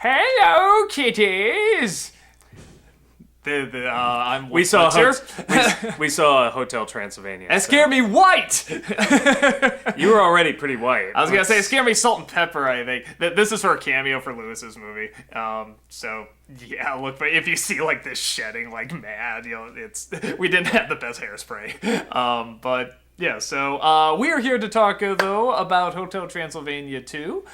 Hello, kitties. I'm We saw Witcher. we saw Hotel Transylvania. That scared me white. You were already pretty white. I was gonna say it scared me salt and pepper. I think this is for a cameo for Lewis's movie. So yeah, look, but if you see like this shedding like mad, it's we didn't have the best hairspray. But yeah, so we are here to talk though about Hotel Transylvania 2,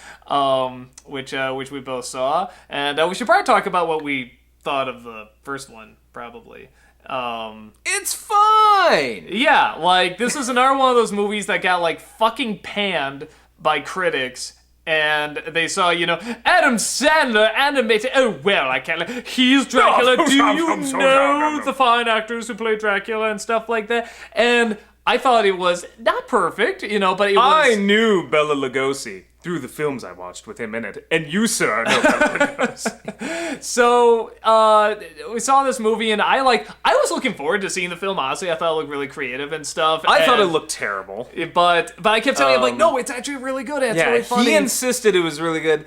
which we both saw, and we should probably talk about what we thought of the first one, probably. It's fine! Yeah, like, this is another one of those movies that got, like, fucking panned by critics, and they saw, Adam Sandler animated, oh, well, I can't, he's Dracula, do you know the fine actors who play Dracula and stuff like that? And I thought it was not perfect, but it was... I knew Bela Lugosi through the films I watched with him in it, and you, sir, know Bela Lugosi. So, we saw this movie, and I was looking forward to seeing the film, honestly. I thought it looked really creative and stuff. I thought it looked terrible. But I kept telling him, like, no, it's actually really good, and it's really funny. He insisted it was really good.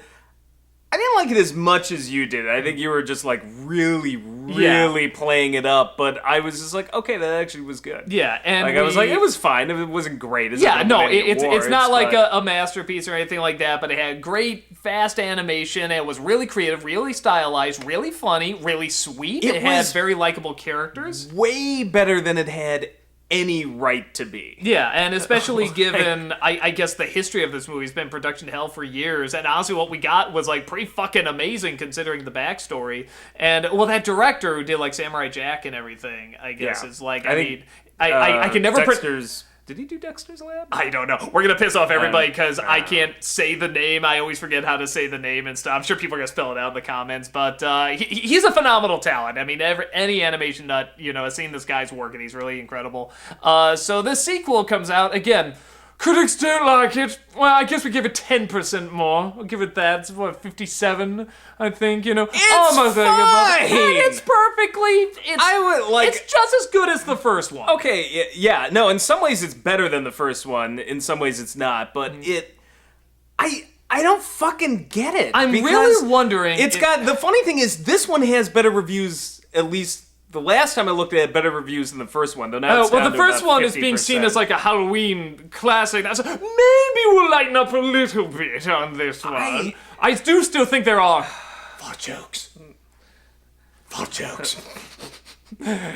I didn't like it as much as you did. I think you were just, like, really playing it up, but I was just like, okay, that actually was good. Yeah, and I was like, it was fine. It wasn't great. It's not like a masterpiece or anything like that, but it had great, fast animation. It was really creative, really stylized, really funny, really sweet. It had very likable characters. Way better than it had any right to be. Yeah, and especially given, I guess, the history of this movie has been production hell for years, and honestly what we got was, like, pretty fucking amazing considering the backstory. And, well, that director who did, like, Samurai Jack and everything, I guess, is, like, I can never... Did he do Dexter's Lab? I don't know. We're going to piss off everybody because I can't say the name. I always forget how to say the name and stuff. I'm sure people are going to spell it out in the comments, but he's a phenomenal talent. I mean, any animation nut, has seen this guy's work, and he's really incredible. So this sequel comes out, again, critics don't like it. Well, I guess we give it 10% more. I'll give it that. It's, 57, I think, It's fine! It's perfectly... It's just as good as the first one. Okay, yeah. No, in some ways it's better than the first one. In some ways it's not. But I don't fucking get it. I'm really wondering... The funny thing is, this one has better reviews, at least... The last time I looked at it, better reviews than the first one. Though now the first one is being seen as like a Halloween classic. Maybe we'll lighten up a little bit on this one. I do still think there are fart jokes.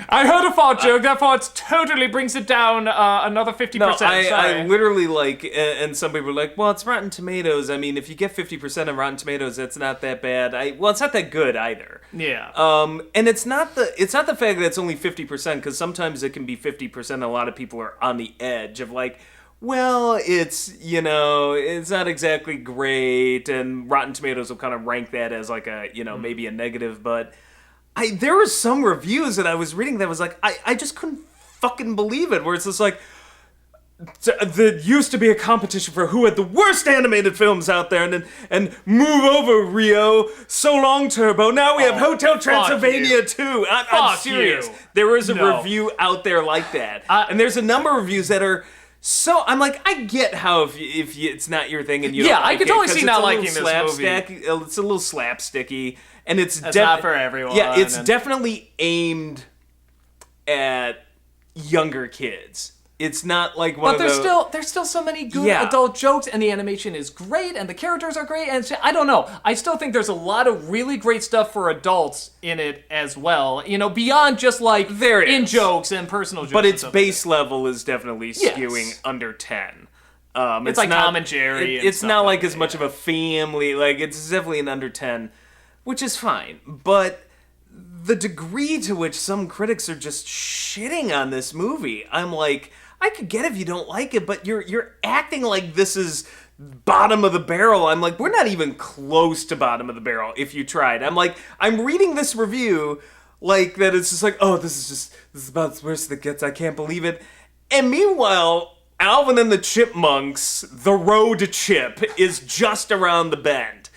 I heard a fart joke. That fart totally brings it down another 50%. No, I literally and some people are like, well, it's Rotten Tomatoes. I mean, if you get 50% on Rotten Tomatoes, that's not that bad. It's not that good either. Yeah. And it's not the fact that it's only 50%, because sometimes it can be 50%. And a lot of people are on the edge of like, well, it's not exactly great, and Rotten Tomatoes will kind of rank that as like a maybe a negative, but. There were some reviews that I was reading that was like, I just couldn't fucking believe it, where it's just like, there used to be a competition for who had the worst animated films out there, and move over, Rio, so long, Turbo, now we have Hotel Transylvania 2. I'm serious. There is a review out there like that. And there's a number of reviews that are... So, I'm like, I get how if it's not your thing and you don't like it. Yeah, I can totally see not liking this movie. It's a little slapsticky. And it's not for everyone. Yeah, it's definitely aimed at younger kids. It's not like one of those... But there's still so many good adult jokes, and the animation is great, and the characters are great, and I don't know. I still think there's a lot of really great stuff for adults in it as well. Beyond just like jokes and personal jokes. But its base level is definitely skewing under 10. It's like Tom and Jerry. It's not like as much of a family. Like, it's definitely an under 10. Which is fine, but the degree to which some critics are just shitting on this movie, I'm like, I could get if you don't like it, but you're acting like this is bottom of the barrel. I'm like, we're not even close to bottom of the barrel if you tried. I'm like, I'm reading this review like that it's just like, oh, this is about the worst that gets, I can't believe it. And meanwhile, Alvin and the Chipmunks, The Road to Chip, is just around the bend.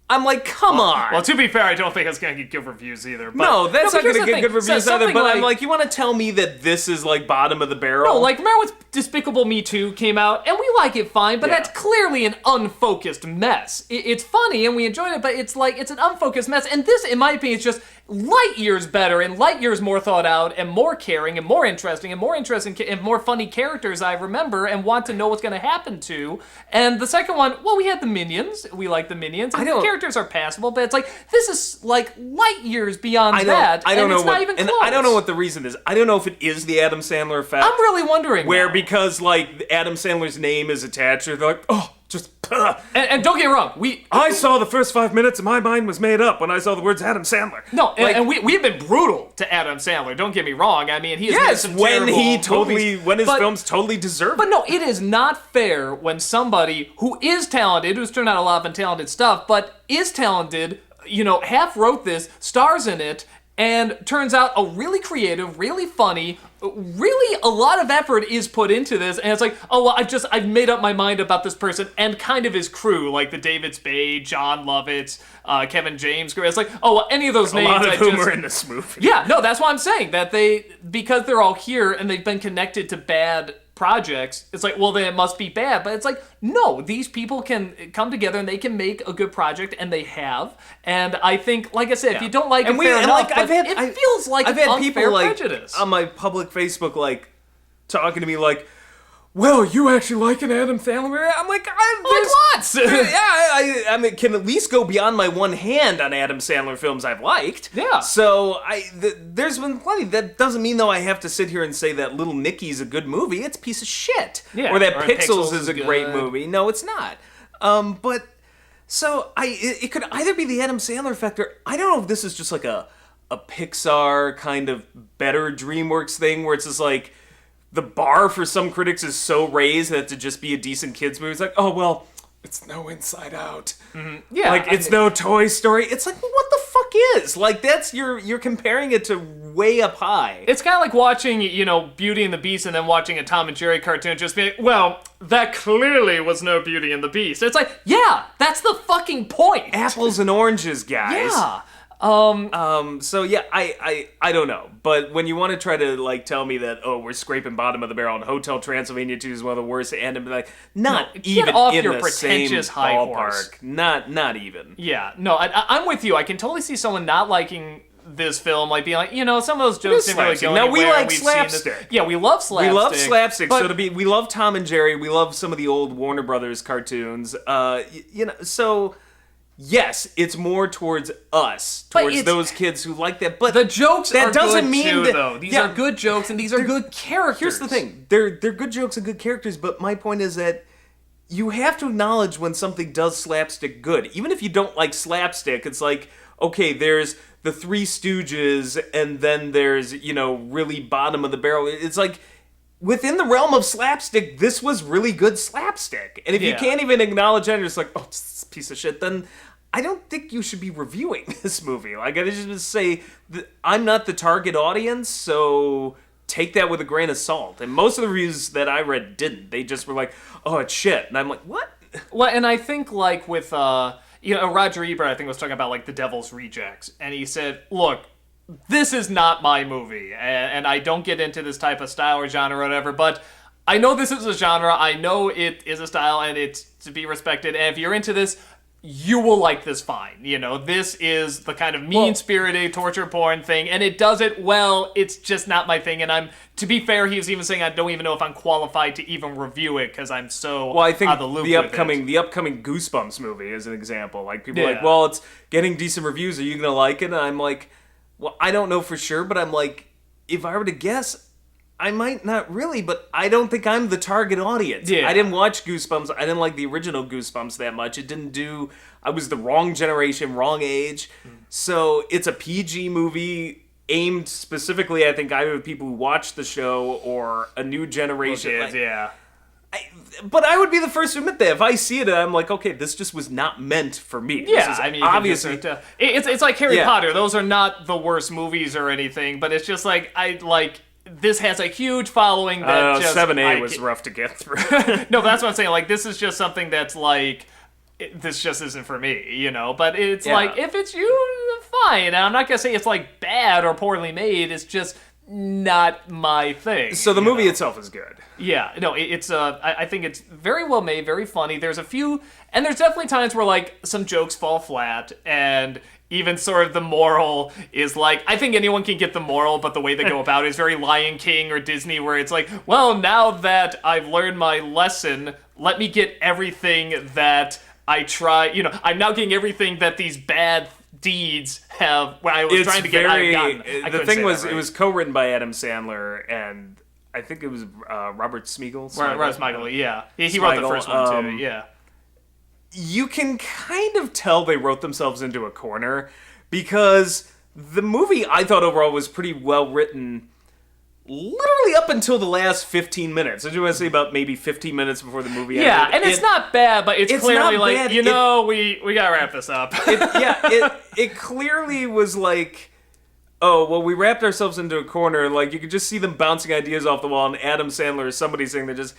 I'm like, come on. Well, to be fair, I don't think it's going to get good reviews either. But, No, that's not going to get good reviews either, but like, I'm like, you want to tell me that this is like bottom of the barrel? No, like, remember when Despicable Me 2 came out, and we like it fine, but that's clearly an unfocused mess. It's funny, and we enjoyed it, but it's like, it's an unfocused mess, and this, in my opinion, is just light years better, and light years more thought out, and more caring, and more interesting, and more funny characters I remember, and want to know what's going to happen to. And the second one, well, we had the Minions. We like the Minions. And the characters are passable, but it's like, this is like light years beyond that. I don't know it's not even close. I don't know what the reason is. I don't know if it is the Adam Sandler effect. I'm really wondering. Where now. Because like Adam Sandler's name is attached, they're like, oh, just. And don't get me wrong, I saw the first 5 minutes and my mind was made up when I saw the words Adam Sandler. No, like, and we've been brutal to Adam Sandler. Don't get me wrong. I mean, he has made some when his but, films totally deserve. But no, it is not fair when somebody who is talented, who's turned out a lot of untalented stuff, but is talented, half wrote this, stars in it, and turns out a really creative, really funny, really a lot of effort is put into this, and it's like, oh, well, I've made up my mind about this person and kind of his crew, like the David Spade, John Lovitz, Kevin James. It's like, oh, well, any of those names. A lot of whom are in this movie. Yeah, no, that's why I'm saying that because they're all here and they've been connected to bad projects, it's like, well, then it must be bad. But it's like, no, these people can come together and they can make a good project, and they have. And I think, like I said, if you don't like it, fair enough, but it feels like I've had unfair people like prejudice. on my public Facebook like talking to me like, well, you actually like an Adam Sandler? I'm like, lots. I mean, can at least go beyond my one hand on Adam Sandler films I've liked. Yeah. So there's been plenty. That doesn't mean though I have to sit here and say that Little Nicky's a good movie. It's a piece of shit. Yeah. Or that or Pixels is a good. great movie. No, it's not. But so it could either be the Adam Sandler effect, or I don't know if this is just like a Pixar kind of better DreamWorks thing where it's just like, the bar for some critics is so raised that to just be a decent kids movie, it's like, oh, well, it's no Inside Out. Mm-hmm. Yeah. Like, it's no Toy Story. It's like, well, what the fuck is? Like, that's, you're comparing it to way up high. It's kind of like watching, Beauty and the Beast and then watching a Tom and Jerry cartoon just being, well, that clearly was no Beauty and the Beast. It's like, yeah, that's the fucking point. Apples and oranges, guys. Yeah. So yeah, I don't know. But when you want to try to like tell me that, oh, we're scraping bottom of the barrel and Hotel Transylvania 2 is one of the worst, and I'm like, not even get off in your the pretentious same high ballpark. horse. Not even. Yeah, no, I'm with you. I can totally see someone not liking this film, like being like, some of those jokes didn't really go now, anywhere. we like We've slapstick. Seen this. Yeah, we love slapstick. We love slapstick. But, we love Tom and Jerry. We love some of the old Warner Brothers cartoons. So. Yes, it's more towards us, towards those kids who like that. But the jokes that are doesn't good mean too, that, though. These are good jokes, and these are good characters. Here's the thing: they're good jokes and good characters. But my point is that you have to acknowledge when something does slapstick good, even if you don't like slapstick. It's like, okay, there's the Three Stooges, and then there's really bottom of the barrel. It's like, within the realm of slapstick, this was really good slapstick. And if you can't even acknowledge that, you're just like, oh, it's a piece of shit, then I don't think you should be reviewing this movie. Like, I just say, I'm not the target audience, so take that with a grain of salt. And most of the reviews that I read didn't. They just were like, oh, it's shit. And I'm like, what? Well, and I think, like, with, Roger Ebert, I think, was talking about, like, The Devil's Rejects. And he said, look, this is not my movie, and I don't get into this type of style or genre or whatever, but I know this is a genre, I know it is a style, and it's to be respected, and if you're into this, you will like this fine. This is the kind of mean-spirited torture porn thing, and it does it well. It's just not my thing, and to be fair, he was even saying I don't even know if I'm qualified to even review it because I'm so I think out of the loop the upcoming Goosebumps movie is an example. Like, people are like, well, it's getting decent reviews. Are you gonna like it? And I'm like, well, I don't know for sure, but I'm like, if I were to guess, I might not really, but I don't think I'm the target audience. Yeah. I didn't watch Goosebumps. I didn't like the original Goosebumps that much. I was the wrong generation, wrong age. So it's a PG movie aimed specifically, I think, either to people who watch the show or a new generation. But I would be the first to admit that if I see it, I'm like, okay, this just was not meant for me. Yeah, this is I mean, obviously, it's like Harry Potter. Those are not the worst movies or anything, but it's just like this has a huge following that just 7A was rough to get through. No, but that's what I'm saying. Like, this is just something that's like, this just isn't for me, you know. But it's like, if it's you, fine. And I'm not gonna say it's like bad or poorly made. It's just not my thing. So the movie itself is good. Yeah, no, it's I think it's very well made, very funny. There's a few, and there's definitely times where like some jokes fall flat, and even sort of the moral is like, I think anyone can get the moral, but the way they go about it is very Lion King or Disney, where it's like, well, now that I've learned my lesson, let me get everything that I try. You know, I'm now getting everything that these bad deeds have. When I was trying to get, I've gotten. The thing was, it was co-written by Adam Sandler, and I think it was Robert Smigel. Robert Smigel, yeah. He wrote the first one too, yeah. You can kind of tell they wrote themselves into a corner, because the movie, I thought overall, was pretty well written, literally up until the last 15 minutes. I just want to say about maybe 15 minutes before the movie ended. Yeah, and it's not bad, but it's clearly like, bad. We gotta wrap this up. It clearly was like, oh, well, we wrapped ourselves into a corner. Like, you could just see them bouncing ideas off the wall, and Adam Sandler is somebody saying they're just,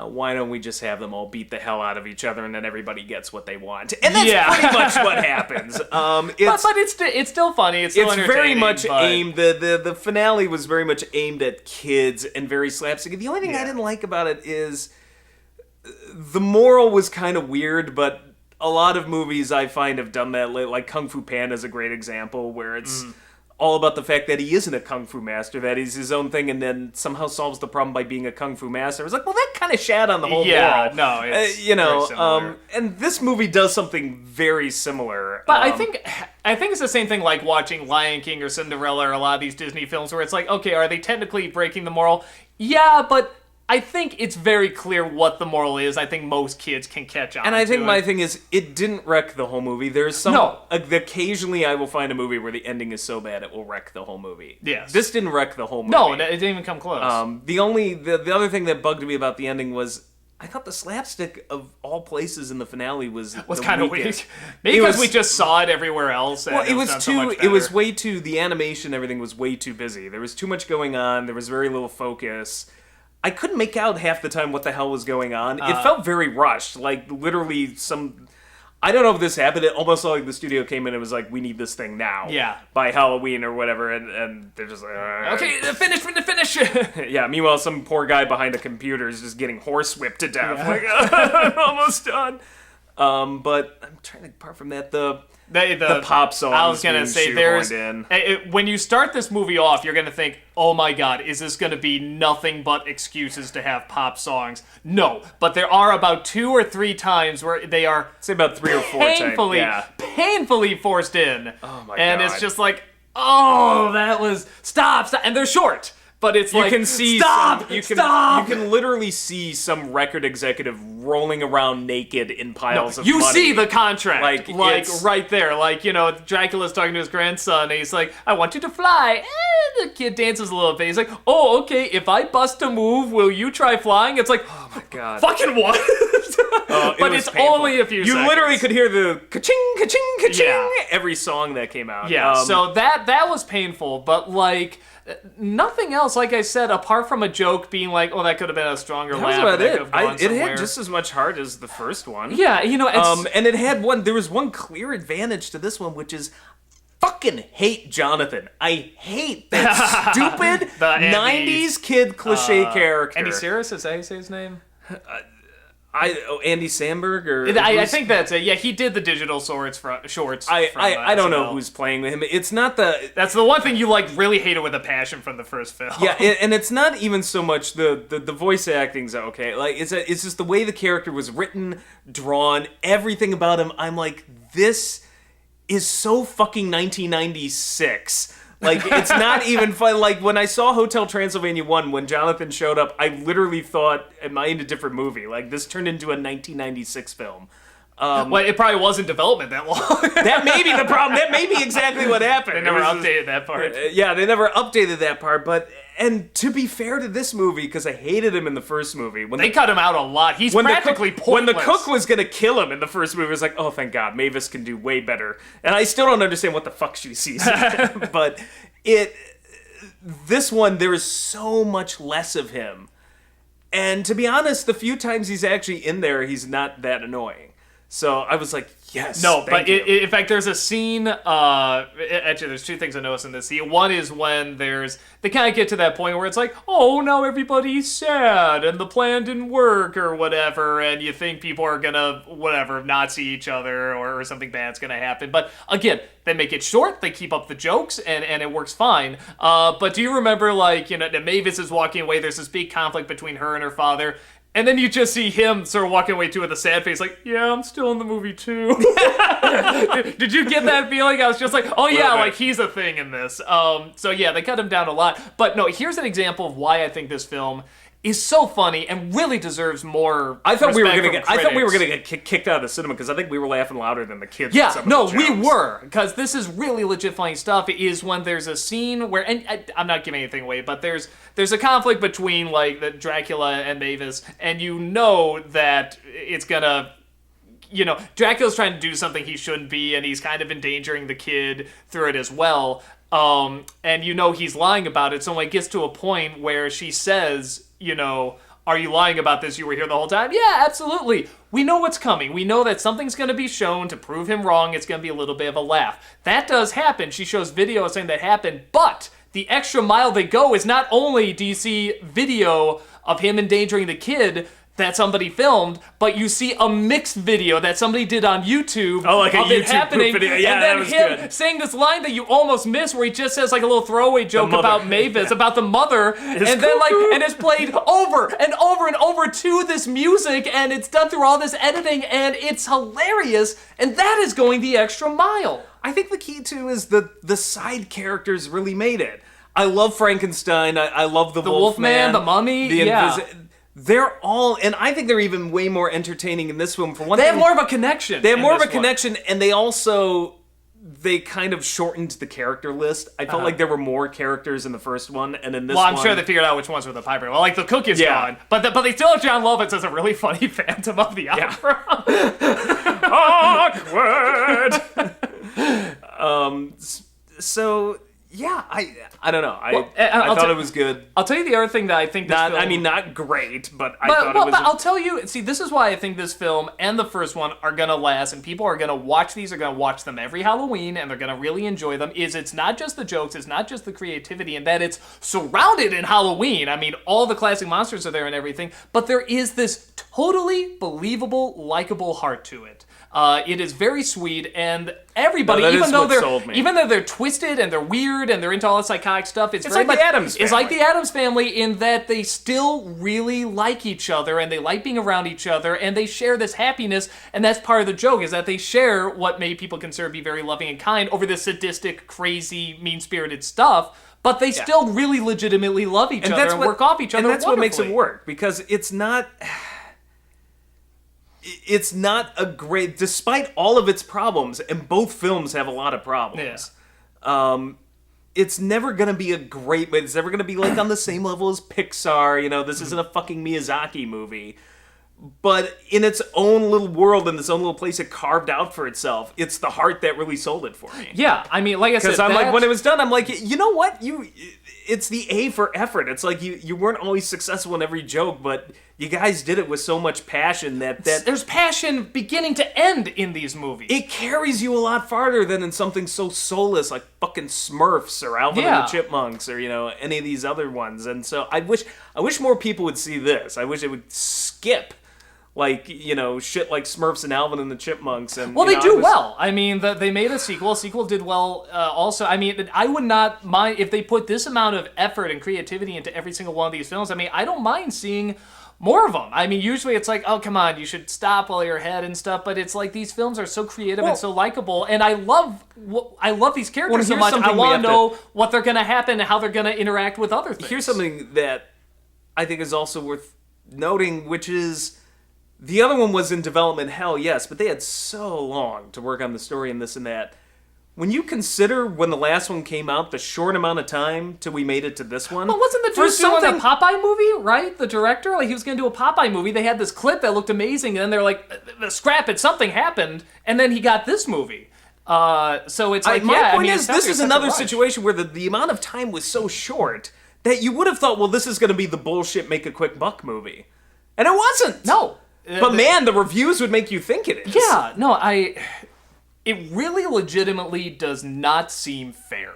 why don't we just have them all beat the hell out of each other, and then everybody gets what they want? And that's pretty much what happens. But it's still funny. It's still entertaining. Very much aimed. The finale was very much aimed at kids and very slapstick. The only thing I didn't like about it is the moral was kind of weird, but a lot of movies I find have done that. Like Kung Fu Panda is a great example, where it's all about the fact that he isn't a kung fu master, that he's his own thing, and then somehow solves the problem by being a kung fu master. It's like, well, that kind of shat on the whole moral. No, it's very similar. And this movie does something very similar. But I think it's the same thing like watching Lion King or Cinderella or a lot of these Disney films, where it's like, okay, are they technically breaking the moral? Yeah, but I think it's very clear what the moral is. I think most kids can catch on. And I think my thing is, it didn't wreck the whole movie. There's some... No. Occasionally I will find a movie where the ending is so bad it will wreck the whole movie. Yes. This didn't wreck the whole movie. No, it didn't even come close. The other thing that bugged me about the ending was, I thought the slapstick of all places in the finale was kind of weak. Maybe because we just saw it everywhere else. And it was too. It was way too. The animation, everything was way too busy. There was too much going on. There was very little focus. I couldn't make out half the time what the hell was going on. It felt very rushed. Like, literally I don't know if this happened. It almost felt like the studio came in and was like, we need this thing now. Yeah. By Halloween or whatever. And they're just like, okay, finish. Yeah, meanwhile, some poor guy behind the computer is just getting horsewhipped to death. Yeah. Like, I'm almost done. But I'm trying to, apart from that, the pop song. I was gonna say, when you start this movie off, you're gonna think, "Oh my God, is this gonna be nothing but excuses to have pop songs?" No, but there are about 2 or 3 times where they are, say about 3 or 4 painfully forced in. Oh my God! And it's just like, oh, that was stop, and they're short. But it's like, stop! You can literally see some record executive rolling around naked in piles of money. You see the contract, like right there. Like, Dracula's talking to his grandson, and he's like, I want you to fly. And the kid dances a little bit. He's like, oh, okay, if I bust a move, will you try flying? It's like, oh my God. Fucking what? But it's painful. Only a few seconds. You literally could hear the ka-ching, ka-ching, ka-ching every song that came out. Yeah, so that was painful, but like... nothing else, like I said, apart from a joke being like, oh, that could have been a stronger laugh. That was about it. It had just as much heart as the first one. Yeah, and it had there was one clear advantage to this one, which is fucking hate Jonathan. I hate that stupid 90s kid cliche character. Andy Serkis, is that how you say his name? Andy Samberg or I think that's it. Yeah, he did the digital shorts. I don't know who's playing with him. It's not the. That's the one thing you really hated with a passion from the first film. Yeah, and it's not even so much the voice acting's okay. Like it's just the way the character was written, drawn, everything about him. I'm like, this is so fucking 1996. Like, it's not even fun. Like, when I saw Hotel Transylvania 1, when Jonathan showed up, I literally thought, am I in a different movie? Like, this turned into a 1996 film. Well, it probably was in development that long. That may be the problem. That may be exactly what happened. They never updated that part. Yeah, they never updated that part, but... And to be fair to this movie, because I hated him in the first movie. They cut him out a lot. He's practically pointless. When the cook was going to kill him in the first movie, it was like, oh, thank God, Mavis can do way better. And I still don't understand what the fuck she sees. But this one, there is so much less of him. And to be honest, the few times he's actually in there, he's not that annoying. So I was like, yes. No, but thank you. in fact, there's a scene. Actually, there's two things I noticed in this scene. One is when they kind of get to that point where it's like, oh, now everybody's sad and the plan didn't work or whatever, and you think people are gonna not see each other or something bad's gonna happen. But again, they make it short. They keep up the jokes, and it works fine. But do you remember, like, Mavis is walking away. There's this big conflict between her and her father. And then you just see him sort of walking away too with a sad face, like, yeah, I'm still in the movie too. Did you get that feeling? I was just like, oh yeah, like he's a thing in this. So yeah, they cut him down a lot. But no, here's an example of why I think this film is so funny and really deserves more. I thought we were gonna get kicked out of the cinema because I think we were laughing louder than the kids. Yeah, at some no, of the we jokes. were, because this is really legit funny stuff. Is when there's a scene where, and I'm not giving anything away, but there's a conflict between like the Dracula and Mavis, and you know that it's gonna. Dracula's trying to do something he shouldn't be, and he's kind of endangering the kid through it as well. And he's lying about it, so when it gets to a point where she says, are you lying about this? You were here the whole time? Yeah, absolutely. We know what's coming. We know that something's going to be shown to prove him wrong. It's going to be a little bit of a laugh. That does happen. She shows video saying that happened, but the extra mile they go is not only do you see video of him endangering the kid that somebody filmed, but you see a mixed video that somebody did on YouTube. Oh, like a of it YouTube happening, video. Yeah, and then that was him good. saying this line that you almost miss, where he just says like a little throwaway joke about Mavis, about the mother, and then and it's played over and over and over to this music, and it's done through all this editing, and it's hilarious, and that is going the extra mile. I think the key too is the side characters really made it. I love Frankenstein. I love the Wolfman, the Mummy, they're all, and I think they're even way more entertaining in this film. For one, they have more of a connection. They have more of a connection, and they kind of shortened the character list. I felt like there were more characters in the first one, and in this one... Well, I'm sure they figured out which ones were the Piper. Well, like, the cook is gone, but they still have John Lovitz as a really funny Phantom of the Opera. Awkward! So... Yeah, I don't know. I thought it was good. I'll tell you the other thing that I think this film... not great, but I thought it was... But I'll tell you... See, this is why I think this film and the first one are going to last, and people are going to watch these, are going to watch them every Halloween, and they're going to really enjoy them, it's not just the jokes, it's not just the creativity, and that it's surrounded in Halloween. I mean, all the classic monsters are there and everything, but there is this totally believable, likable heart to it. It is very sweet, and everybody, even though they're twisted and they're weird and they're into all the psychotic stuff, it's very like the Addams Family. It's like the Addams Family in that they still really like each other and they like being around each other and they share this happiness, and that's part of the joke, is that they share what many people consider to be very loving and kind over this sadistic, crazy, mean-spirited stuff. But they still really legitimately love each other and work off each other. And that's what makes it work, because it's not a great, despite all of its problems, and both films have a lot of problems. Yeah. It's never gonna be a great, but it's never gonna be like on the same level as Pixar. This isn't a fucking Miyazaki movie. But in its own little world, in its own little place it carved out for itself, it's the heart that really sold it for me. Yeah, I mean, like I said, because I'm like, when it was done, I'm like, you know what? It's the A for effort. It's like you weren't always successful in every joke, but you guys did it with so much passion that there's passion beginning to end in these movies. It carries you a lot farther than in something so soulless like fucking Smurfs or Alvin and the Chipmunks or any of these other ones. And so I wish more people would see this. I wish it would skip like, shit like Smurfs and Alvin and the Chipmunks. And well, they do well. I mean, they made a sequel. A sequel did well also. I mean, I would not mind if they put this amount of effort and creativity into every single one of these films. I mean, I don't mind seeing more of them. I mean, usually it's like, oh, come on, you should stop while you're ahead and stuff, but it's like these films are so creative and so likable, and I love these characters so much. I want to know what they're going to happen and how they're going to interact with other things. Here's something that I think is also worth noting, which is the other one was in development hell, yes, but they had so long to work on the story and this and that. When you consider when the last one came out, the short amount of time till we made it to this one. Well, wasn't the dude doing a Popeye movie, right? The director, like he was going to do a Popeye movie. They had this clip that looked amazing, and then they're like, scrap it, something happened, and then he got this movie. So it's like, my point is, this is another situation where the amount of time was so short that you would have thought, well, this is going to be the bullshit make a quick buck movie. And it wasn't. No. But man, the reviews would make you think it is. Yeah, no, it really legitimately does not seem fair.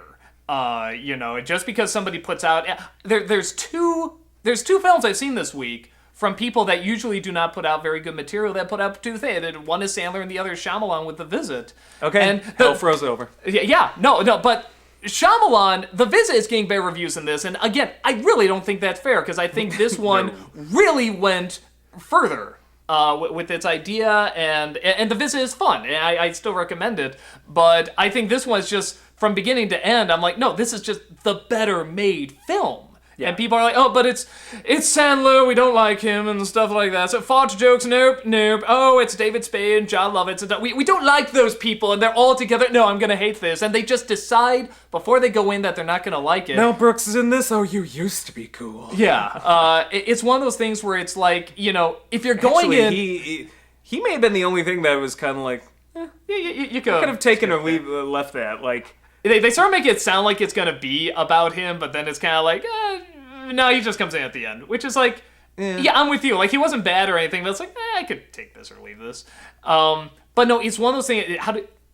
Just because somebody puts out there's two films I've seen this week from people that usually do not put out very good material that put out two things. One is Sandler and the other is Shyamalan with The Visit. Okay, and hell froze over. But Shyamalan, The Visit is getting better reviews than this, and again, I really don't think that's fair, because I think this one really went further with its idea, and The Visit is fun, and I still recommend it, but I think this one's just, from beginning to end, I'm like, no, this is just the better made film. Yeah. And people are like, oh, but it's Sandler, we don't like him, and stuff like that. So fart jokes, nope. Oh, it's David Spade and John Lovitz. We don't like those people, and they're all together. No, I'm going to hate this. And they just decide before they go in that they're not going to like it. Mel Brooks is in this? Oh, you used to be cool. Yeah. It's one of those things where it's like, if you're going in... He may have been the only thing that was kind of like... You could have taken or left that, like... They sort of make it sound like it's going to be about him, but then it's kind of like, no, he just comes in at the end, which is like, yeah, I'm with you. Like, he wasn't bad or anything, but it's like, I could take this or leave this. But no, it's one of those things,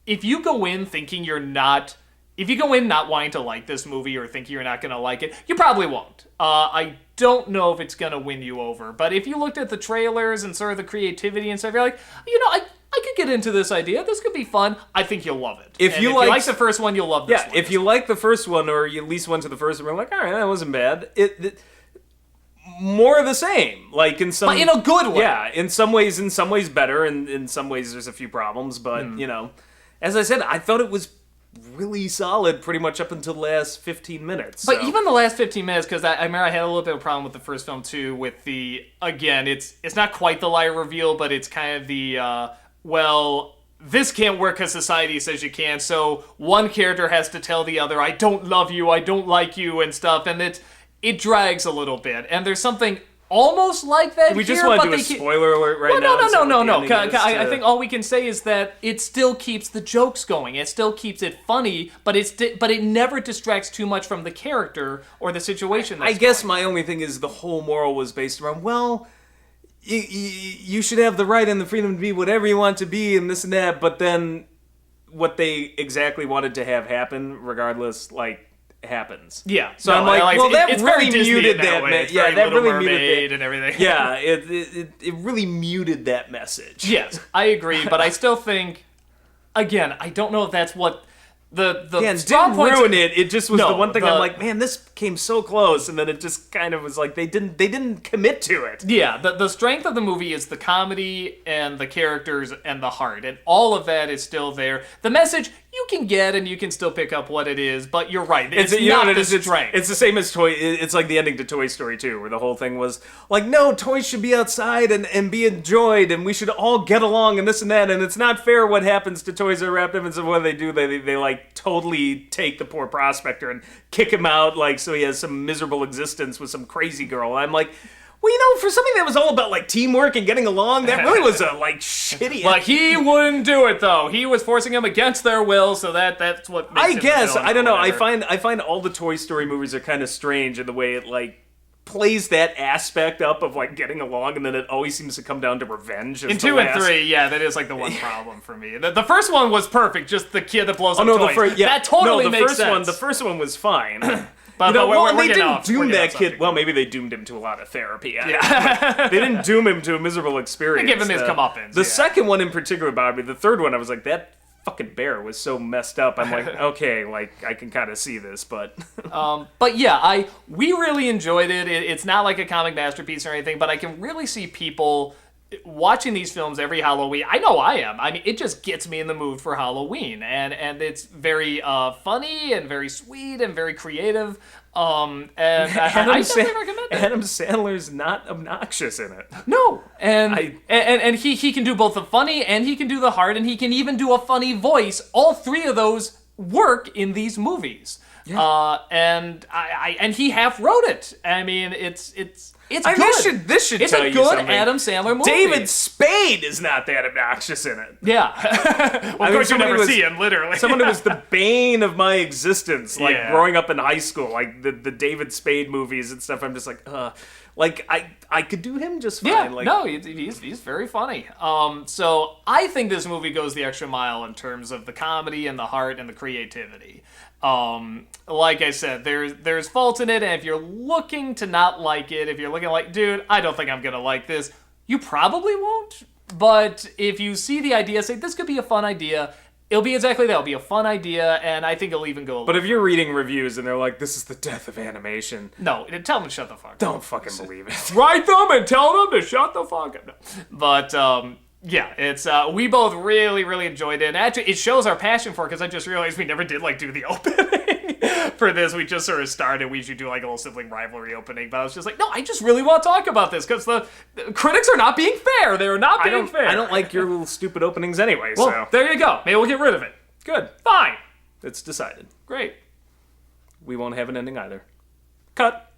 if you go in thinking not wanting to like this movie or thinking you're not going to like it, you probably won't. I don't know if it's going to win you over, but if you looked at the trailers and sort of the creativity and stuff, you're like, I could get into this idea. This could be fun. I think you'll love it. If you like the first one, you'll love this one. Yeah, if you like the first one, or you at least went to the first one, you're like, all right, that wasn't bad. More of the same. Like in some... But in a good way. Yeah, in some ways better, and in some ways there's a few problems, but, as I said, I thought it was really solid pretty much up until the last 15 minutes. But even the last 15 minutes, because I remember I had a little bit of a problem with the first film, too, with again, it's not quite the lie reveal, but it's kind of the... this can't work because society says you can, so one character has to tell the other, I don't love you, I don't like you, and stuff, and it drags a little bit. And there's something almost like that We just want to do a spoiler alert right now. No. I think all we can say is that it still keeps the jokes going. It still keeps it funny, but it never distracts too much from the character or the situation. I guess my only thing is the whole moral was based around, you should have the right and the freedom to be whatever you want to be and this and that, but then what they exactly wanted to have happen, regardless, happens. Yeah. So I'm like, that really muted that. Yeah, that really muted that and everything. Yeah, it really muted that message. Yes, I agree, but I still think, again, I don't know if that's what the didn't ruin it. It just was the one thing I'm like, man, this came so close, and then it just kind of was like they didn't commit to it. Yeah, the strength of the movie is the comedy and the characters and the heart, and all of that is still there. The message you can get and you can still pick up what it is, but you're right, it's not the strength. It's the same as It's like the ending to Toy Story 2, where the whole thing was like, no, toys should be outside and be enjoyed, and we should all get along and this and that, and it's not fair what happens to toys that are wrapped up. And so what do? They like totally take the poor prospector and kick him out, like, so he has some miserable existence with some crazy girl. I'm like, well, for something that was all about, like, teamwork and getting along, that really was a, like, shitty... But he wouldn't do it, though. He was forcing them against their will, so that's what makes I guess. I don't know. I find all the Toy Story movies are kind of strange in the way it, like, plays that aspect up of, like, getting along, and then it always seems to come down to revenge. In 2 and 3, yeah, that is, like, the one problem for me. The first one was perfect, just the kid that blows up toys. That totally makes sense. The first one was fine. But they didn't doom that kid. Well, maybe they doomed him to a lot of therapy. Yeah. They didn't doom him to a miserable experience. They gave him his comeuppance. The second one in particular bothered me. The third one, I was like, that fucking bear was so messed up. I'm like, okay, like, I can kind of see this, but... But yeah, we really enjoyed it. It's not like a comic masterpiece or anything, but I can really see people watching these films every Halloween. I know I am. I mean, it just gets me in the mood for Halloween, and it's very funny and very sweet and very creative. And I definitely recommend it. Adam Sandler's not obnoxious in it. No, and he can do both the funny and he can do the hard, and he can even do a funny voice. All three of those work in these movies. Yeah. And he half wrote it. I mean, it's It's I mean, good. This should It's tell a you good something. Adam Sandler movie. David Spade is not that obnoxious in it. Yeah. Well, of course you never see him, literally. Someone who was the bane of my existence, like Yeah. growing up in high school, like the David Spade movies and stuff. I'm just like I could do him just fine. Yeah, like, no, he's very funny. So I think this movie goes the extra mile in terms of the comedy and the heart and the creativity. Like I said, there's faults in it, and if you're looking to not like it, if you're looking like, dude, I don't think I'm gonna like this, you probably won't. But if you see the idea, say this could be a fun idea. It'll be exactly that. It'll be a fun idea, and I think it'll even go. But if you're reading reviews and they're like, "This is the death of animation," no, tell them to shut the fuck up. don't fucking believe it. Write them and tell them to shut the fuck up. No. But yeah, it's we both really enjoyed it. And actually, it shows our passion for it because I just realized we never did like do the opening for this. We just sort of started. We should do like a little sibling rivalry opening, but I was just like, no, I just really want to talk about this because the critics are not being fair. They're not being fair. I don't like your little stupid openings anyway. Well, so there you go. Maybe we'll get rid of it. good, Fine. it's decided. Great. We won't have an ending either. Cut.